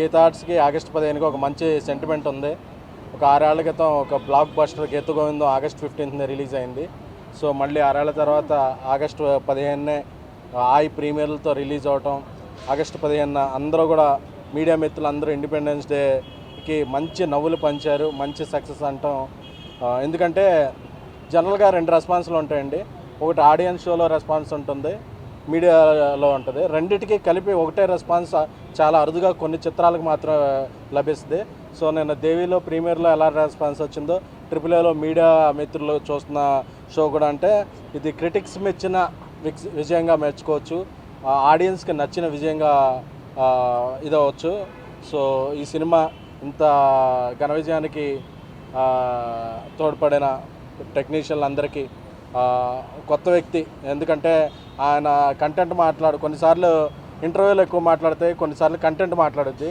గీత ఆర్ట్స్కి August 15కి ఒక మంచి sentiment ఉంది. ఒక 6 ఏళ్ల క్రితం ఒక బ్లాక్ బస్టర్ గీత గోవిందం ఆగస్టు 15న రిలీజ్ అయింది. సో మళ్ళీ 6 ఏళ్ల తర్వాత ఆగస్టు 15నే ప్రీమియర్లతో రిలీజ్ అవటం, ఆగస్టు 15న అందరూ కూడా మీడియా మిత్రులు అందరూ ఇండిపెండెన్స్ డేకి మంచి నవ్వులు పంచారు, మంచి సక్సెస్ అంటాం. ఎందుకంటే జనరల్గా 2 రెస్పాన్స్లు ఉంటాయండి. ఒకటి ఆడియన్స్ షోలో రెస్పాన్స్ ఉంటుంది, మీడియాలో ఉంటుంది. రెండిటికి కలిపి ఒకటే రెస్పాన్స్ చాలా అరుదుగా కొన్ని చిత్రాలకు మాత్రం లభిస్తుంది. సో నేను దేవిలో ప్రీమియర్లో ఎలా రెస్పాన్స్ వచ్చిందో AAAలో మీడియా మిత్రులు చూస్తున్న షో కూడా, అంటే ఇది క్రిటిక్స్ మెచ్చిన విజయంగా మెచ్చుకోవచ్చు, ఆడియన్స్కి నచ్చిన విజయంగా ఇదవచ్చు. సో ఈ సినిమా ఇంత ఘన విజయానికి తోడ్పడిన టెక్నీషియన్లందరికీ, కొత్త వ్యక్తి ఎందుకంటే ఆయన కంటెంట్ కొన్నిసార్లు ఇంటర్వ్యూలో ఎక్కువ మాట్లాడితే, కొన్నిసార్లు కంటెంట్ మాట్లాడుద్ది.